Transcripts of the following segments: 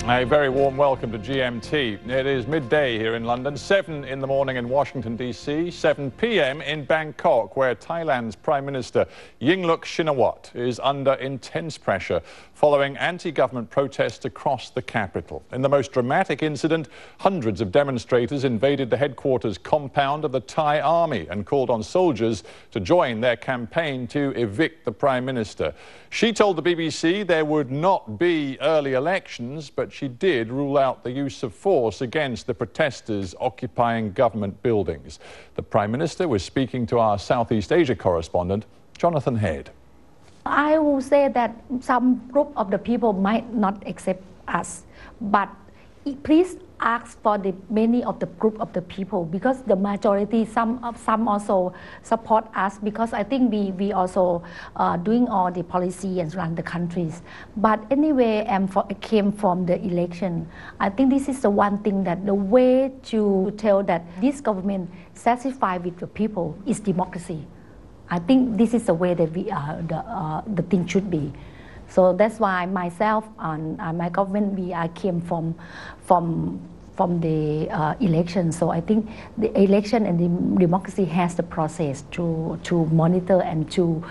A very warm welcome to GMT. It is midday here in London, 7 in the morning in Washington, D.C., 7 p.m. in Bangkok, where Thailand's Prime Minister Yingluck Shinawatra is under intense pressure following anti-government protests across the capital. In the most dramatic incident, hundreds of demonstrators invaded the headquarters compound of the Thai army and called on soldiers to join their campaign to evict the Prime Minister. She told the BBC there would not be early elections, but she did rule out the use of force against the protesters occupying government buildings. The Prime Minister was speaking to our Southeast Asia correspondent, Jonathan Head. I will say that some group of the people might not accept us, but please ask for the many of the group of the people, because the majority, some also support us, because I think we also doing all the policy and run the countries. But anyway, I came from the election. I think this is the one thing that the way to tell that this government satisfied with the people is democracy. I think this is the way that the thing should be. So that's why myself and my government, I came from the election. So I think the election and the democracy has the process to monitor and to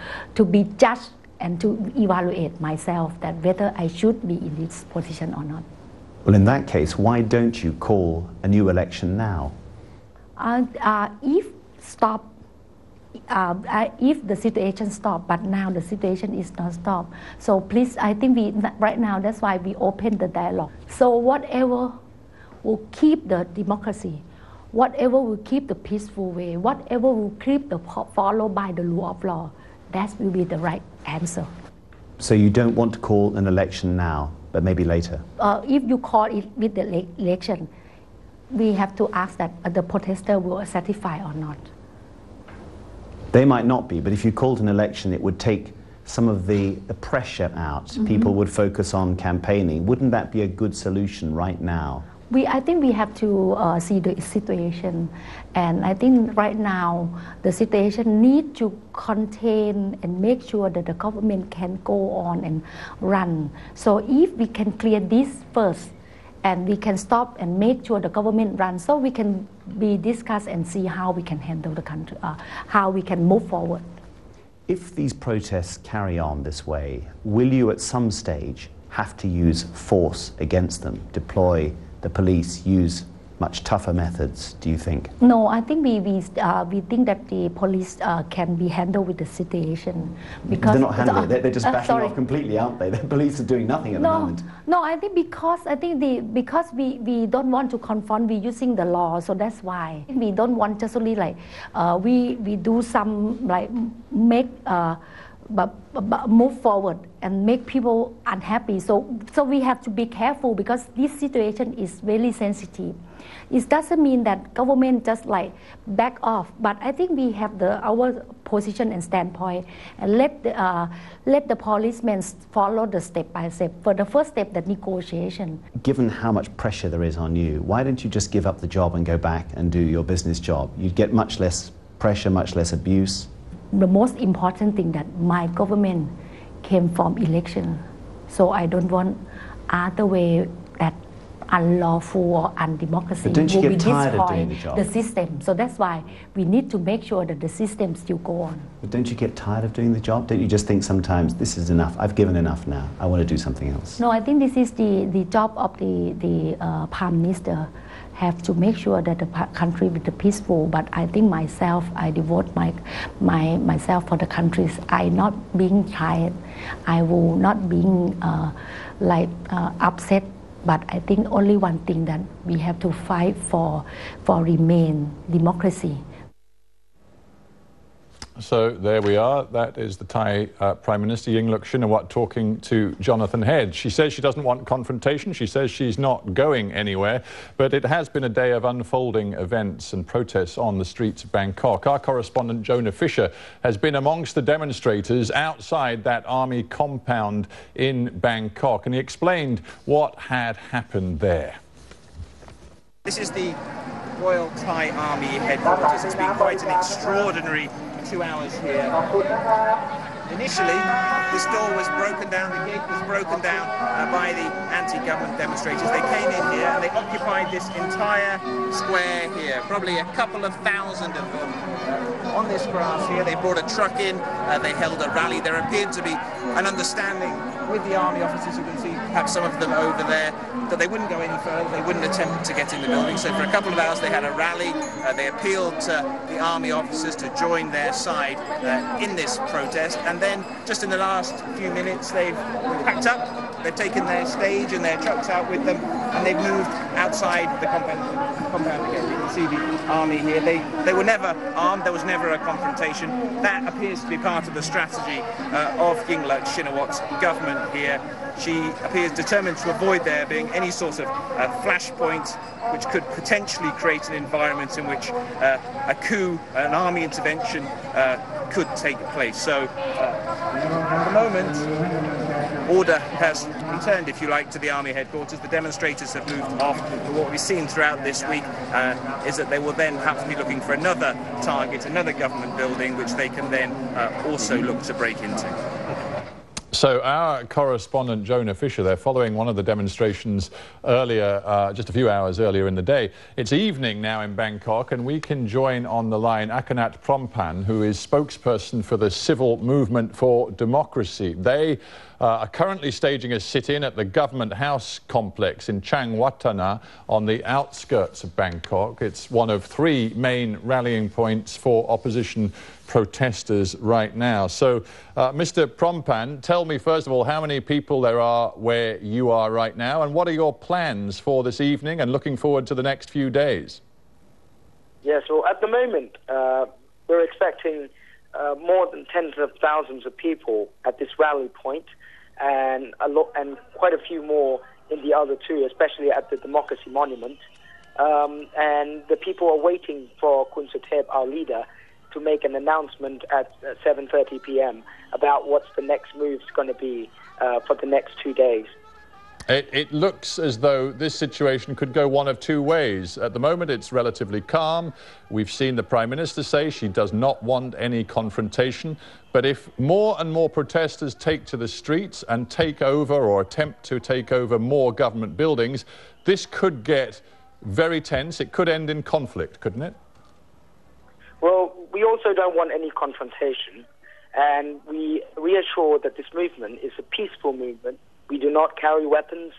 be judged and to evaluate myself that whether I should be in this position or not. Well, in that case, why don't you call a new election now? If the situation stopped, but now the situation is not stopped. So please, I think right now, that's why we open the dialogue. So whatever will keep the democracy, whatever will keep the peaceful way, whatever will keep the follow by the rule of law, that will be the right answer. So you don't want to call an election now, but maybe later? If you call it with the election, we have to ask that the protester will satisfy or not. They might not be, but if you called an election, it would take some of the pressure out. Mm-hmm. People would focus on campaigning. Wouldn't that be a good solution right now? I think we have to see the situation, and I think right now the situation needs to contain and make sure that the government can go on and run. So if we can clear this first, and we can stop and make sure the government runs, so we can discuss and see how we can handle the country, how we can move forward. If these protests carry on this way, will you at some stage have to use force against them, deploy the police, use much tougher methods, do you think? No, I think we think that the police can be handled with the situation. Because they're not handling it, they're just backing off completely, aren't they? The police are doing nothing at the moment. No, I think because we don't want to confront, we're using the law, so that's why. We don't want just only like, we do some like make, move forward and make people unhappy. So we have to be careful, because this situation is very sensitive. It doesn't mean that government just like back off, but I think we have our position and standpoint, and let the policemen follow the step by step. For the first step, the negotiation. Given how much pressure there is on you, why don't you just give up the job and go back and do your business job? You'd get much less pressure, much less abuse. The most important thing that my government came from election, so I don't want other way that unlawful or undemocracy will be destroy the system. So that's why we need to make sure that the system still go on. But don't you get tired of doing the job? Don't you just think sometimes, this is enough, I've given enough now, I want to do something else? No, I think this is the job of the Prime Minister, have to make sure that the country will be peaceful. But I think myself, I devote myself for the countries. I not being tired, I will not being upset. But I think only one thing that we have to fight for remain democracy. So there we are. That is the Thai Prime Minister Yingluck Shinawatra talking to Jonathan Head. She says she doesn't want confrontation. She says she's not going anywhere. But it has been a day of unfolding events and protests on the streets of Bangkok. Our correspondent Jonah Fisher has been amongst the demonstrators outside that army compound in Bangkok, and he explained what had happened there. This is the Royal Thai Army headquarters. It's been quite an extraordinary 2 hours here. Initially, this door was broken down, the gate was broken down by the anti-government demonstrators. They came in here and they occupied this entire square here, probably a couple of thousand of them on this grass here. They brought a truck in, they held a rally. There appeared to be an understanding with the army officers. You can see perhaps some of them over there, that they wouldn't go any further, they wouldn't attempt to get in the building. So for a couple of hours they had a rally, they appealed to the army officers to join their side in this protest, and then just in the last few minutes they've packed up, they've taken their stage and their trucks out with them, and they've moved outside the compound again. You can see the army here. They were never armed, there was never a confrontation. That appears to be part of the strategy of Yingluck Shinawat's government here. She appears determined to avoid there being any sort of flashpoint which could potentially create an environment in which a coup, an army intervention could take place. So at the moment, order has returned, if you like, to the army headquarters. The demonstrators have moved off. But what we've seen throughout this week is that they will then perhaps be looking for another target, another government building, which they can then also look to break into. So our correspondent Jonah Fisher there, following one of the demonstrations earlier, just a few hours earlier in the day. It's evening now in Bangkok, and we can join on the line Akanat Prompan, who is spokesperson for the Civil Movement for Democracy. They are currently staging a sit-in at the Government House complex in Changwatana on the outskirts of Bangkok. It's one of three main rallying points for opposition protesters right now. So, Mr. Prompan, tell me first of all how many people there are where you are right now, and what are your plans for this evening and looking forward to the next few days? Yeah, so at the moment, we're expecting more than tens of thousands of people at this rally point, and quite a few more in the other two, especially at the Democracy Monument. And the people are waiting for Kun Suthep, our leader, to make an announcement at 7:30 p.m. about what's the next move's going to be for the next 2 days. It looks as though this situation could go one of two ways. At the moment, it's relatively calm. We've seen the Prime Minister say she does not want any confrontation. But if more and more protesters take to the streets and take over or attempt to take over more government buildings, this could get very tense. It could end in conflict, couldn't it? Well, we also don't want any confrontation, and we reassure that this movement is a peaceful movement. We do not carry weapons.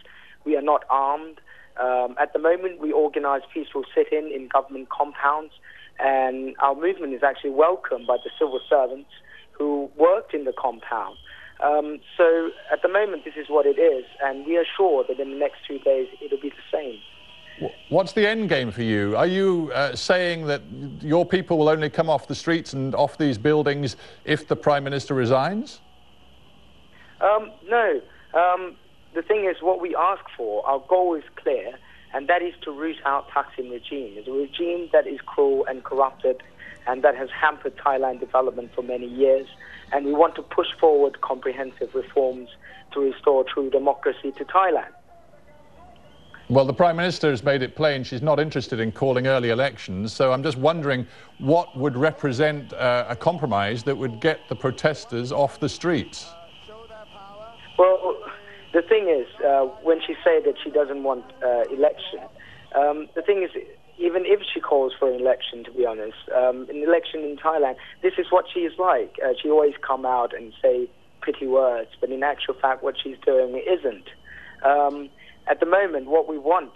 We are not armed. At the moment, we organize peaceful sit-in in government compounds, and our movement is actually welcomed by the civil servants who worked in the compound. So at the moment, this is what it is, and we are sure that in the next 2 days, it'll be the same. What's the end game for you? Are you saying that your people will only come off the streets and off these buildings if the Prime Minister resigns? No. The thing is, what we ask for, our goal is clear, and that is to root out Thaksin regime. It's a regime that is cruel and corrupted, and that has hampered Thailand development for many years. And we want to push forward comprehensive reforms to restore true democracy to Thailand. Well, the Prime Minister has made it plain she's not interested in calling early elections, so I'm just wondering what would represent a compromise that would get the protesters off the streets? Well, the thing is, when she said that she doesn't want election, the thing is, even if she calls for an election, to be honest, an election in Thailand, this is what she is like. She always come out and say pretty words, but in actual fact, what she's doing isn't. At the moment, what we want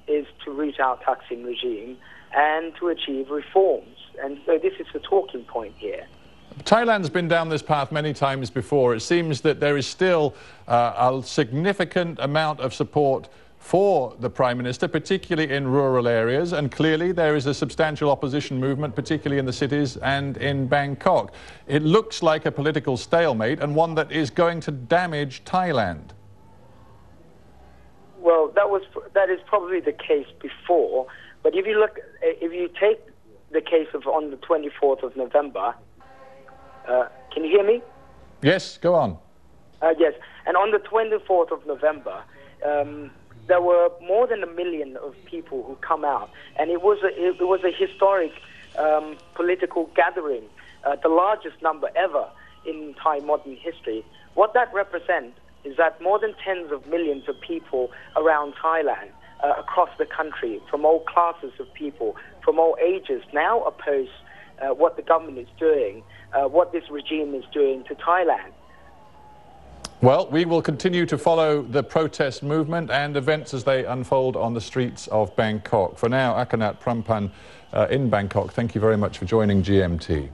is to root out Thaksin regime and to achieve reforms. And so this is the talking point here. Thailand's been down this path many times before. It seems that there is still a significant amount of support for the Prime Minister, particularly in rural areas, and clearly there is a substantial opposition movement, particularly in the cities and in Bangkok. It looks like a political stalemate, and one that is going to damage Thailand. Well, that is probably the case before, but if you take the case of on the 24th of November, can you hear me? Yes, go on. Yes, and on the 24th of November, there were more than 1 million of people who come out, and it was a historic political gathering, the largest number ever in Thai modern history. What that represents is that more than tens of millions of people around Thailand, across the country, from all classes of people, from all ages, now oppose what the government is doing, what this regime is doing to Thailand. Well, we will continue to follow the protest movement and events as they unfold on the streets of Bangkok. For now, Akanat Prampan in Bangkok, thank you very much for joining GMT.